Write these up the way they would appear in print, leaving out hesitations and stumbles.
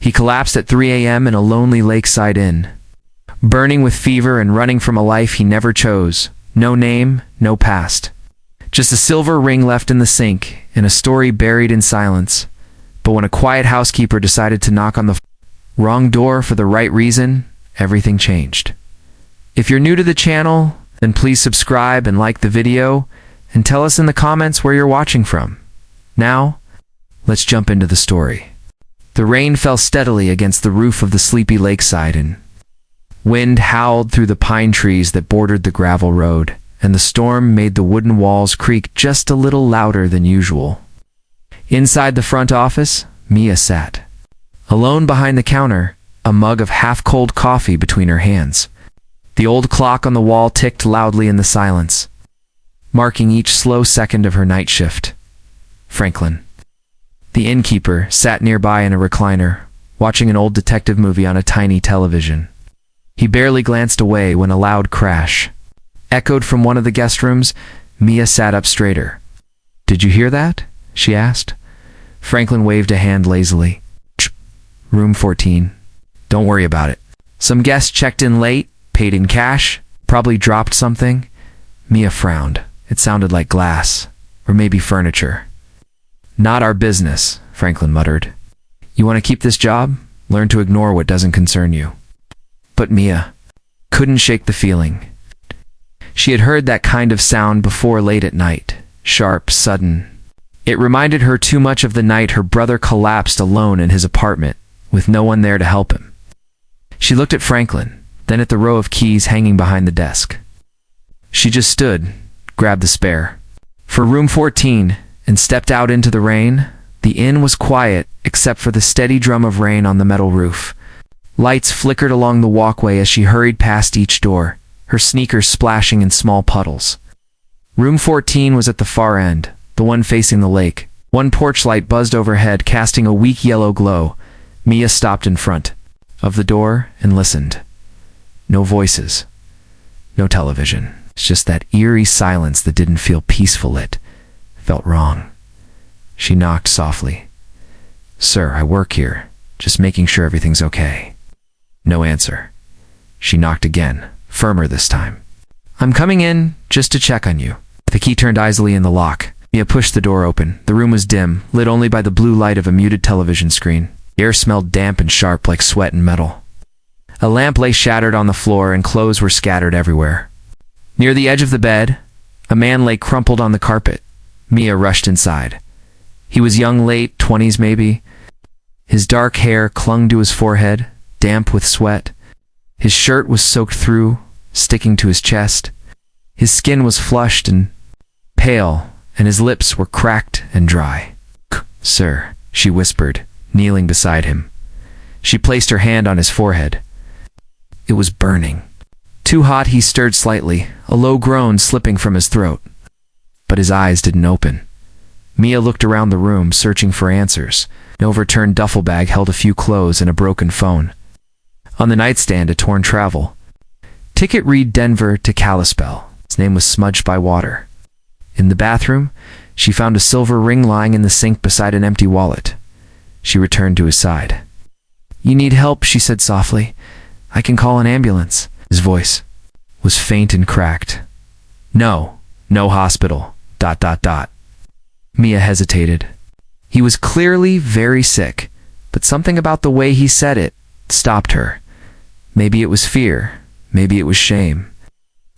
He collapsed at 3 a.m. in a lonely lakeside inn, burning with fever and running from a life he never chose. No name, no past. Just a silver ring left in the sink, and a story buried in silence. But when a quiet housekeeper decided to knock on the wrong door for the right reason, everything changed. If you're new to the channel, then please subscribe and like the video, and tell us in the comments where you're watching from. Now, let's jump into the story. The rain fell steadily against the roof of the sleepy lakeside, and wind howled through the pine trees that bordered the gravel road, and the storm made the wooden walls creak just a little louder than usual. Inside the front office, Mia sat, alone behind the counter, a mug of half-cold coffee between her hands. The old clock on the wall ticked loudly in the silence, marking each slow second of her night shift. Franklin, the innkeeper, sat nearby in a recliner, watching an old detective movie on a tiny television. He barely glanced away when a loud crash echoed from one of the guest rooms. Mia sat up straighter. "Did you hear that?" she asked. Franklin waved a hand lazily. "Room 14. Don't worry about it. Some guest checked in late, paid in cash, probably dropped something." Mia frowned. It sounded like glass, or maybe furniture. "Not our business," Franklin muttered. "You want to keep this job? Learn to ignore what doesn't concern you." But Mia couldn't shake the feeling. She had heard that kind of sound before late at night, sharp, sudden. It reminded her too much of the night her brother collapsed alone in his apartment, with no one there to help him. She looked at Franklin, then at the row of keys hanging behind the desk. She just stood, grabbed the spare for room 14, and stepped out into the rain. The inn was quiet, except for the steady drum of rain on the metal roof. Lights flickered along the walkway as she hurried past each door, her sneakers splashing in small puddles. Room 14 was at the far end, the one facing the lake. One porch light buzzed overhead, casting a weak yellow glow. Mia stopped in front of the door and listened. No voices, no television. It's just that eerie silence that didn't feel peaceful. It felt wrong. She knocked softly. "Sir, I work here, just making sure everything's okay." No answer. She knocked again, firmer this time. "I'm coming in just to check on you." The key turned easily in the lock. Mia pushed the door open. The room was dim, lit only by the blue light of a muted television screen. The air smelled damp and sharp like sweat and metal. A lamp lay shattered on the floor, and clothes were scattered everywhere. Near the edge of the bed, a man lay crumpled on the carpet. Mia rushed inside. He was young, late 20s maybe. His dark hair clung to his forehead, damp with sweat. His shirt was soaked through, sticking to his chest. His skin was flushed and pale, and his lips were cracked and dry. "Sir," she whispered, kneeling beside him. She placed her hand on his forehead. It was burning. Too hot. He stirred slightly, a low groan slipping from his throat. But his eyes didn't open. Mia looked around the room, searching for answers. An overturned duffel bag held a few clothes and a broken phone. On the nightstand, a torn travel ticket read Denver to Kalispell. His name was smudged by water. In the bathroom, she found a silver ring lying in the sink beside an empty wallet. She returned to his side. "You need help," she said softly. "I can call an ambulance." His voice was faint and cracked. No hospital, ... Mia hesitated. He was clearly very sick, but something about the way he said it stopped her. Maybe it was fear, maybe it was shame.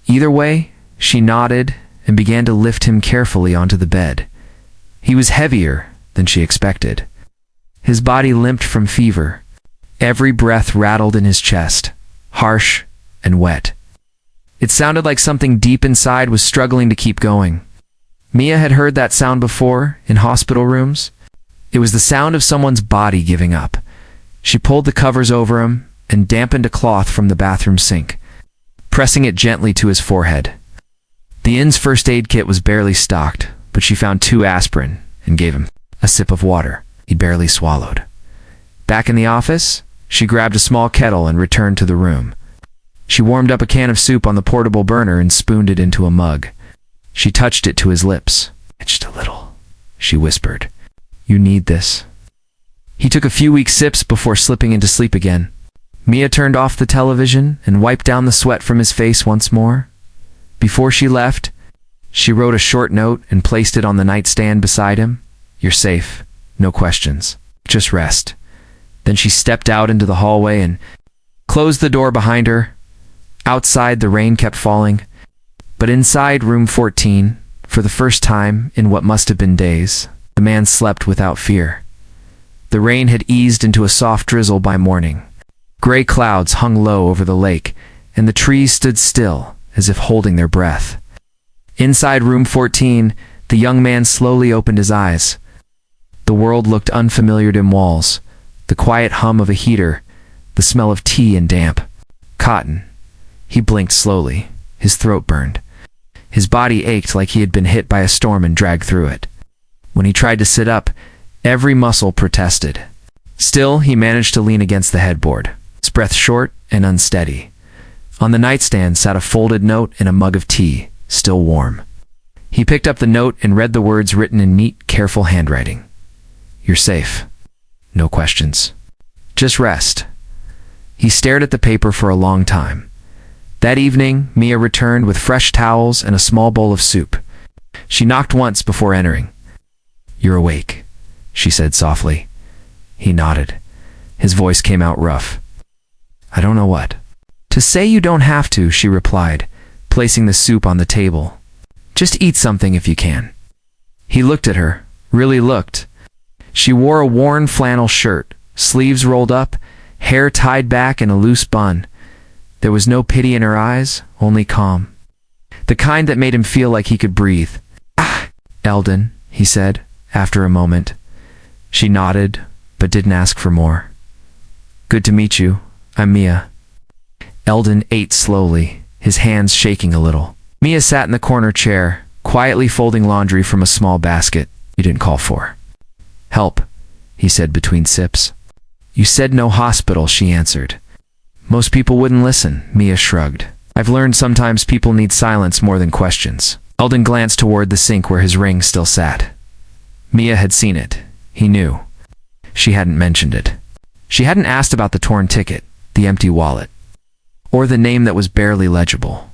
Either way, she nodded and began to lift him carefully onto the bed. He was heavier than she expected. His body limped from fever. Every breath rattled in his chest, harsh and wet. It sounded like something deep inside was struggling to keep going. Mia had heard that sound before, in hospital rooms. It was the sound of someone's body giving up. She pulled the covers over him and dampened a cloth from the bathroom sink, pressing it gently to his forehead. The inn's first aid kit was barely stocked, but she found 2 aspirin and gave him a sip of water he barely swallowed. Back in the office, she grabbed a small kettle and returned to the room. She warmed up a can of soup on the portable burner and spooned it into a mug. She touched it to his lips. "Just a little," she whispered. "You need this." He took a few weak sips before slipping into sleep again. Mia turned off the television and wiped down the sweat from his face once more. Before she left, she wrote a short note and placed it on the nightstand beside him. "You're safe. No questions. Just rest." Then she stepped out into the hallway and closed the door behind her. Outside, the rain kept falling, but inside room 14, for the first time in what must have been days, the man slept without fear. The rain had eased into a soft drizzle by morning. Gray clouds hung low over the lake, and the trees stood still, as if holding their breath. Inside room 14, the young man slowly opened his eyes. The world looked unfamiliar dim walls, the quiet hum of a heater, the smell of tea and damp cotton. He blinked slowly. His throat burned. His body ached like he had been hit by a storm and dragged through it. When he tried to sit up, every muscle protested. Still, he managed to lean against the headboard, his breath short and unsteady. On the nightstand sat a folded note and a mug of tea, still warm. He picked up the note and read the words written in neat, careful handwriting. "You're safe. No questions. Just rest." He stared at the paper for a long time. That evening, Mia returned with fresh towels and a small bowl of soup. She knocked once before entering. "You're awake," she said softly. He nodded. His voice came out rough. "I don't know what to say. You don't have to," she replied, placing the soup on the table. "Just eat something if you can." He looked at her, really looked. She wore a worn flannel shirt, sleeves rolled up, hair tied back in a loose bun. There was no pity in her eyes, only calm. The kind that made him feel like he could breathe. "Ah, Eldon," he said, after a moment. She nodded, but didn't ask for more. "Good to meet you. I'm Mia." Eldon ate slowly, his hands shaking a little. Mia sat in the corner chair, quietly folding laundry from a small basket. "You didn't call for help," he said between sips. "You said no hospital," she answered. "Most people wouldn't listen," Mia shrugged. "I've learned sometimes people need silence more than questions." Eldon glanced toward the sink where his ring still sat. Mia had seen it. He knew. She hadn't mentioned it. She hadn't asked about the torn ticket, the empty wallet, or the name that was barely legible.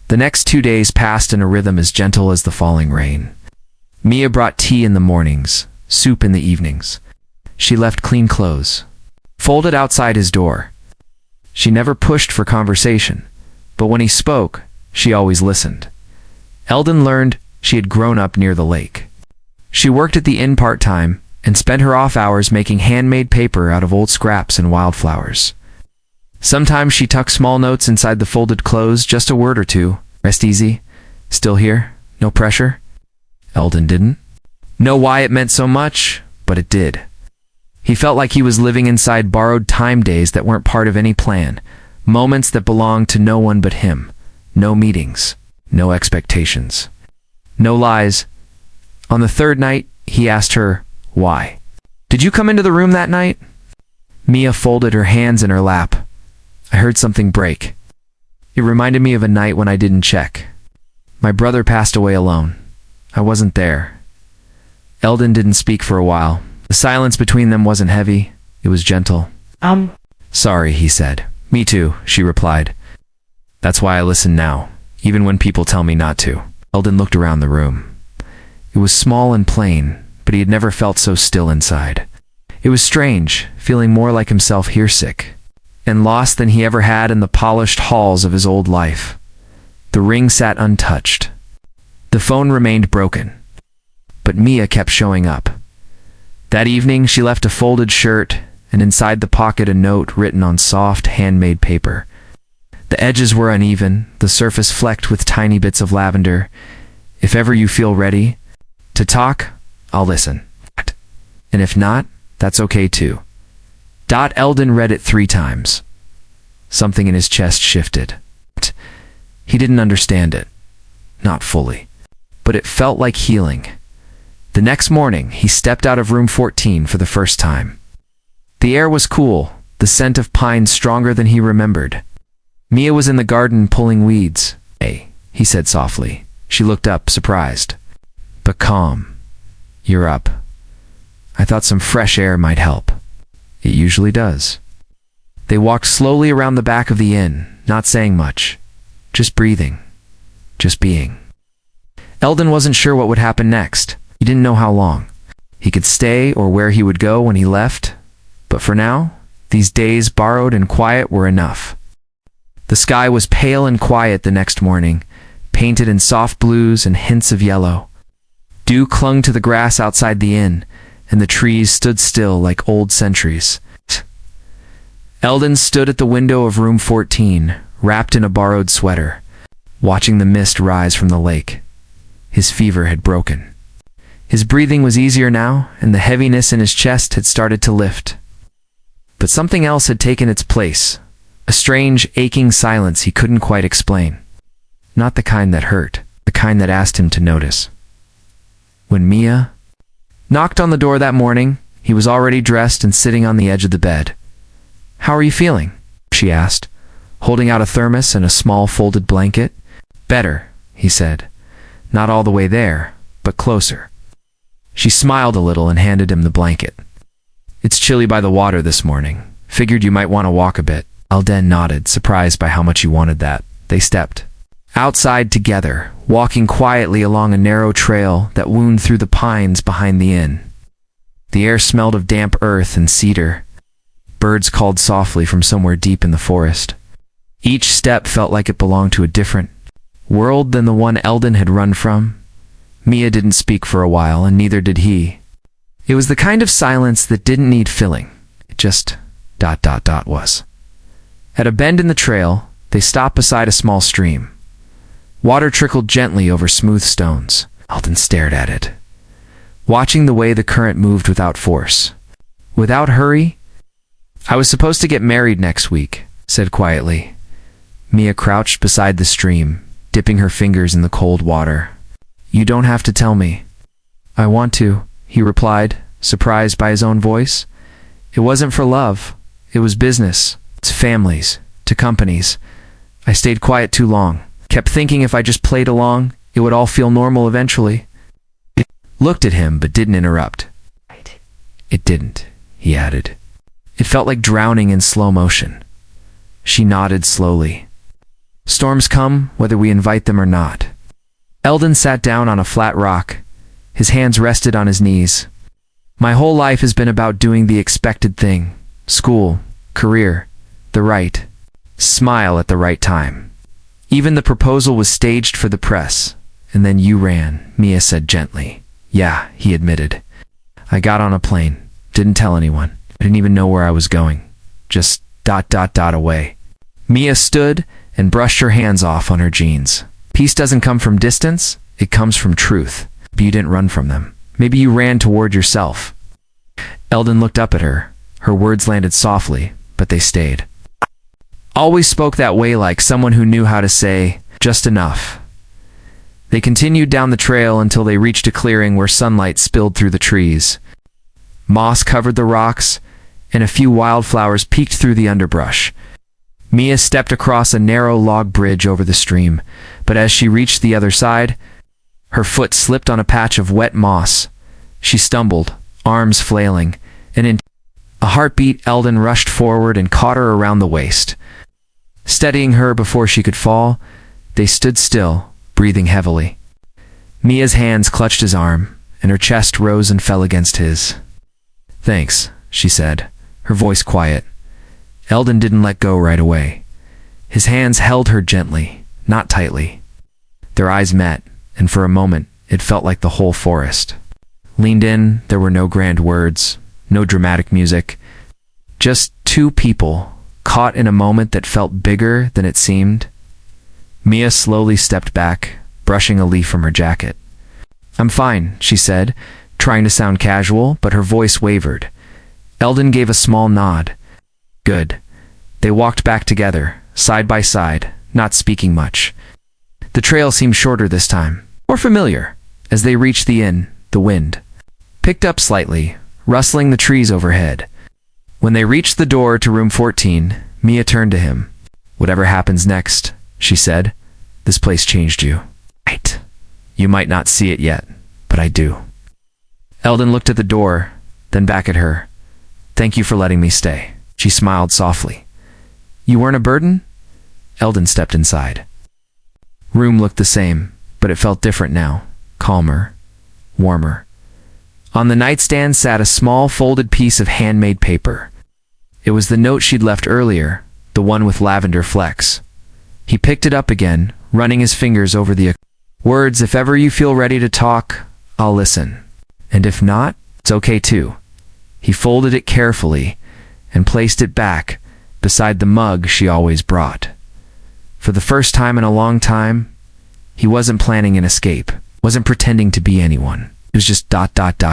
The next 2 days passed in a rhythm as gentle as the falling rain. Mia brought tea in the mornings, soup in the evenings. She left clean clothes, folded outside his door. She never pushed for conversation, but when he spoke, she always listened. Eldon learned she had grown up near the lake. She worked at the inn part-time and spent her off hours making handmade paper out of old scraps and wildflowers. Sometimes she tucked small notes inside the folded clothes, just a word or two. "Rest easy. Still here. No pressure." Eldon didn't know why it meant so much, but it did. He felt like he was living inside borrowed time days that weren't part of any plan, moments that belonged to no one but him. No meetings, no expectations, no lies. On the third night, he asked her, "Why? Did you come into the room that night?" Mia folded her hands in her lap. "I heard something break. It reminded me of a night when I didn't check. My brother passed away alone. I wasn't there." Eldon didn't speak for a while. The silence between them wasn't heavy. It was gentle. Sorry," he said. "Me too," she replied. "That's why I listen now, even when people tell me not to." Eldon looked around the room. It was small and plain, but he had never felt so still inside. It was strange, feeling more like himself here, sick and lost than he ever had in the polished halls of his old life. The ring sat untouched. The phone remained broken. But Mia kept showing up. That evening, she left a folded shirt, and inside the pocket a note written on soft, handmade paper. The edges were uneven, the surface flecked with tiny bits of lavender. "If ever you feel ready to talk, I'll listen. And if not, that's okay too." Eldon read it 3 times. Something in his chest shifted. He didn't understand it. Not fully. But it felt like healing. The next morning, he stepped out of room 14 for the first time. The air was cool, the scent of pine stronger than he remembered. Mia was in the garden pulling weeds. "Hey," he said softly. She looked up, surprised, but calm. "You're up. I thought some fresh air might help." It usually does. They walked slowly around the back of the inn, not saying much. Just breathing. Just being. Eldon wasn't sure what would happen next. He didn't know how long. He could stay or where he would go when he left. But for now, these days borrowed and quiet were enough. The sky was pale and quiet the next morning, painted in soft blues and hints of yellow. Dew clung to the grass outside the inn, and the trees stood still like old sentries. Eldon stood at the window of room 14, wrapped in a borrowed sweater, watching the mist rise from the lake. His fever had broken. His breathing was easier now, and the heaviness in his chest had started to lift. But something else had taken its place, a strange, aching silence he couldn't quite explain. Not the kind that hurt, the kind that asked him to notice. When Mia knocked on the door that morning, he was already dressed and sitting on the edge of the bed. "How are you feeling?" she asked, holding out a thermos and a small folded blanket. "Better," he said. "Not all the way there, but closer." She smiled a little and handed him the blanket. "It's chilly by the water this morning. Figured you might want to walk a bit." Eldon nodded, surprised by how much he wanted that. They stepped outside together, walking quietly along a narrow trail that wound through the pines behind the inn. The air smelled of damp earth and cedar. Birds called softly from somewhere deep in the forest. Each step felt like it belonged to a different world than the one Eldon had run from. Mia didn't speak for a while, and neither did he. It was the kind of silence that didn't need filling. It just ... was. At a bend in the trail, they stopped beside a small stream. Water trickled gently over smooth stones. Eldon stared at it, watching the way the current moved without force. Without hurry. "I was supposed to get married next week," said quietly. Mia crouched beside the stream, dipping her fingers in the cold water. "You don't have to tell me." "I want to," he replied, surprised by his own voice. "It wasn't for love. It was business. To families. To companies. I stayed quiet too long. Kept thinking if I just played along, it would all feel normal eventually." It looked at him but didn't interrupt. "It didn't," he added. "It felt like drowning in slow motion." She nodded slowly. "Storms come, whether we invite them or not." Eldon sat down on a flat rock. His hands rested on his knees. "My whole life has been about doing the expected thing. School, career, the right smile at the right time. Even the proposal was staged for the press. And then you ran," Mia said gently. "Yeah," he admitted. "I got on a plane. Didn't tell anyone. I didn't even know where I was going. Just ... away." Mia stood and brushed her hands off on her jeans. "Peace doesn't come from distance. It comes from truth. But you didn't run from them. Maybe you ran toward yourself." Eldon looked up at her. Her words landed softly, but they stayed. Always spoke that way, like someone who knew how to say, "Just enough." They continued down the trail until they reached a clearing where sunlight spilled through the trees. Moss covered the rocks, and a few wildflowers peeked through the underbrush. Mia stepped across a narrow log bridge over the stream, but as she reached the other side, her foot slipped on a patch of wet moss. She stumbled, arms flailing, and in a heartbeat, Eldon rushed forward and caught her around the waist. Steadying her before she could fall, they stood still, breathing heavily. Mia's hands clutched his arm, and her chest rose and fell against his. "Thanks," she said, her voice quiet. Eldon didn't let go right away. His hands held her gently, not tightly. Their eyes met, and for a moment, it felt like the whole forest. Leaned in, there were no grand words, no dramatic music. Just two people, caught in a moment that felt bigger than it seemed. Mia slowly stepped back, brushing a leaf from her jacket. "I'm fine," she said, trying to sound casual, but her voice wavered. Eldon gave a small nod. "Good." They walked back together, side by side, not speaking much. The trail seemed shorter this time, or familiar. As they reached the inn, the wind picked up slightly, rustling the trees overhead. When they reached the door to room 14, Mia turned to him. "Whatever happens next," she said, "this place changed you. Right. You might not see it yet, but I do." Eldon looked at the door, then back at her. Thank you for letting me stay. She smiled softly. You weren't a burden? Eldon stepped inside. Room looked the same, but it felt different now. Calmer, warmer. On the nightstand sat a small folded piece of handmade paper. It was the note she'd left earlier, the one with lavender flecks. He picked it up again, running his fingers over the words. If ever you feel ready to talk, I'll listen. And if not, it's okay too. He folded it carefully and placed it back beside the mug she always brought. For the first time in a long time, he wasn't planning an escape, wasn't pretending to be anyone. It was just ...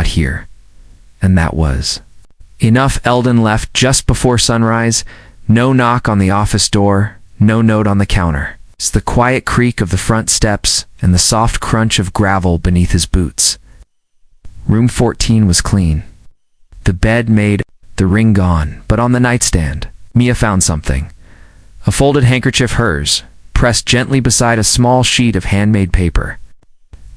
here. And that was enough. Eldon left just before sunrise. No knock on the office door, no note on the counter. It's the quiet creak of the front steps and the soft crunch of gravel beneath his boots. Room 14 was clean. The bed made, the ring gone, but on the nightstand, Mia found something. A folded handkerchief, hers, pressed gently beside a small sheet of handmade paper.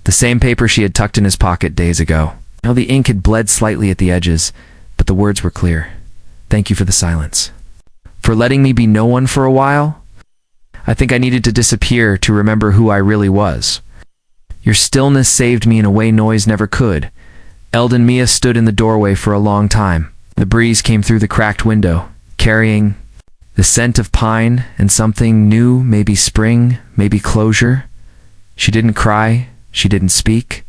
The same paper she had tucked in his pocket days ago. Now the ink had bled slightly at the edges, but the words were clear. Thank you for the silence. For letting me be no one for a while. I think I needed to disappear to remember who I really was. Your stillness saved me in a way noise never could. Eldon. Mia stood in the doorway for a long time. The breeze came through the cracked window, carrying the scent of pine and something new, maybe spring, maybe closure. She didn't cry, she didn't speak,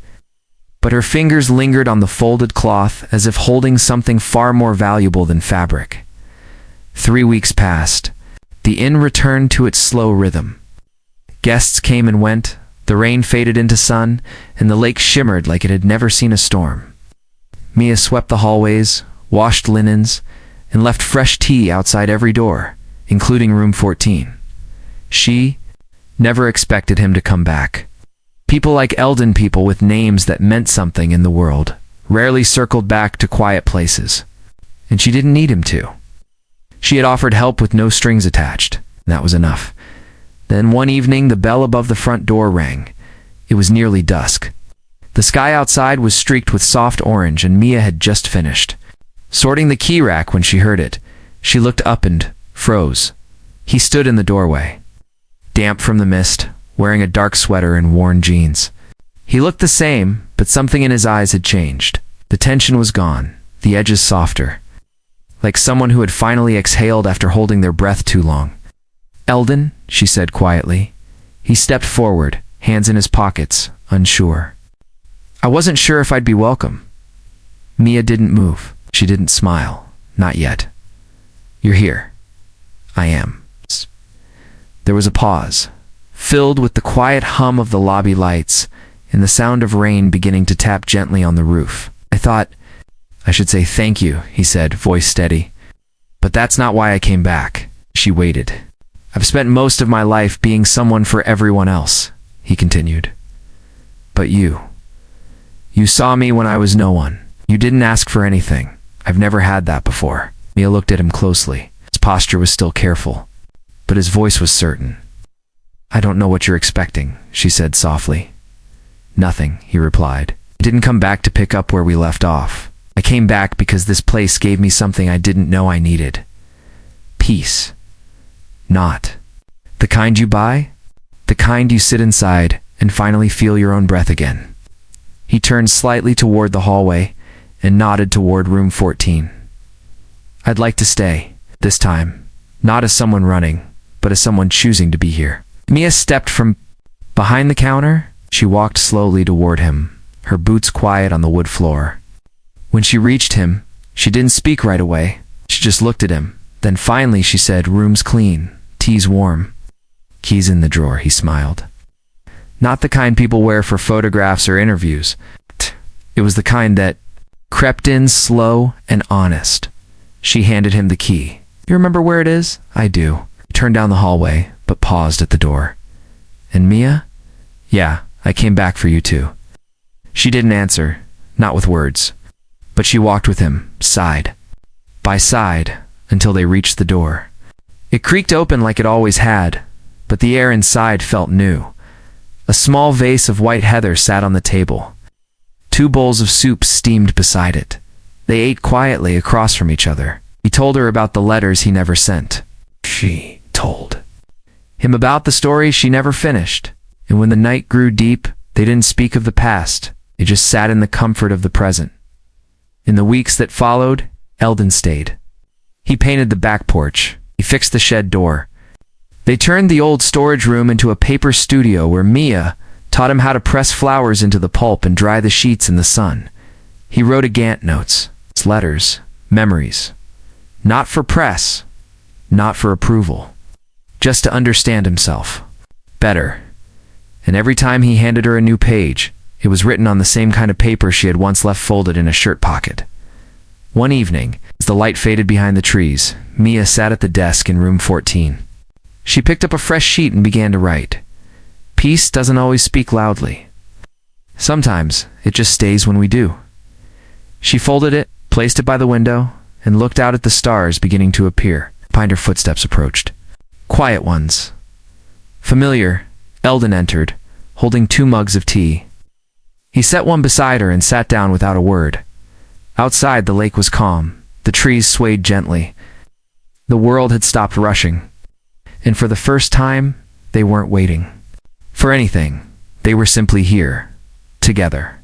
but her fingers lingered on the folded cloth as if holding something far more valuable than fabric. 3 weeks passed. The inn returned to its slow rhythm. Guests came and went, the rain faded into sun, and the lake shimmered like it had never seen a storm. Mia swept the hallways, washed linens, and left fresh tea outside every door, including room 14. She never expected him to come back. People like Eldon, people with names that meant something in the world, rarely circled back to quiet places. And she didn't need him to. She had offered help with no strings attached. That was enough. Then one evening, the bell above the front door rang. It was nearly dusk. The sky outside was streaked with soft orange, and Mia had just finished sorting the key rack when she heard it. She looked up and froze. He stood in the doorway, damp from the mist, wearing a dark sweater and worn jeans. He looked the same, but something in his eyes had changed. The tension was gone, the edges softer, like someone who had finally exhaled after holding their breath too long. Eldon, she said quietly. He stepped forward, hands in his pockets, unsure. I wasn't sure if I'd be welcome. Mia didn't move. She didn't smile. Not yet. You're here. I am. There was a pause, filled with the quiet hum of the lobby lights and the sound of rain beginning to tap gently on the roof. I thought I should say thank you, he said, voice steady. But that's not why I came back. She waited. I've spent most of my life being someone for everyone else, he continued. But you saw me when I was no one. You didn't ask for anything. I've never had that before. Mia looked at him closely. His posture was still careful, but his voice was certain. I don't know what you're expecting, she said softly. Nothing, he replied. I didn't come back to pick up where we left off. I came back because this place gave me something I didn't know I needed. Peace. Not the kind you buy, the kind you sit inside and finally feel your own breath again. He turned slightly toward the hallway and nodded toward room 14. I'd like to stay, this time, not as someone running, but as someone choosing to be here. Mia stepped from behind the counter. She walked slowly toward him, her boots quiet on the wood floor. When she reached him, she didn't speak right away. She just looked at him. Then finally she said, room's clean, tea's warm. Keys in the drawer, he smiled. Not the kind people wear for photographs or interviews. It was the kind that crept in slow and honest. She handed him the key. You remember where it is? I do. He turned down the hallway, but paused at the door. And Mia? Yeah, I came back for you too. She didn't answer, not with words, but she walked with him, side by side, until they reached the door. It creaked open like it always had, but the air inside felt new. A small vase of white heather sat on the table. 2 bowls of soup steamed beside it. They ate quietly across from each other. He told her about the letters he never sent. She told him about the stories she never finished. And when the night grew deep, they didn't speak of the past. They just sat in the comfort of the present. In the weeks that followed, Eldon stayed. He painted the back porch. He fixed the shed door. They turned the old storage room into a paper studio where Mia taught him how to press flowers into the pulp and dry the sheets in the sun. He wrote a Gantt notes, letters, memories. Not for press, not for approval. Just to understand himself better. And every time he handed her a new page, it was written on the same kind of paper she had once left folded in a shirt pocket. One evening, as the light faded behind the trees, Mia sat at the desk in room 14. She picked up a fresh sheet and began to write. Peace doesn't always speak loudly. Sometimes it just stays when we do. She folded it, placed it by the window, and looked out at the stars beginning to appear. Behind her, footsteps approached. Quiet ones. Familiar, Eldon entered, holding 2 mugs of tea. He set one beside her and sat down without a word. Outside, the lake was calm. The trees swayed gently. The world had stopped rushing. And for the first time, they weren't waiting for anything. They were simply here, together.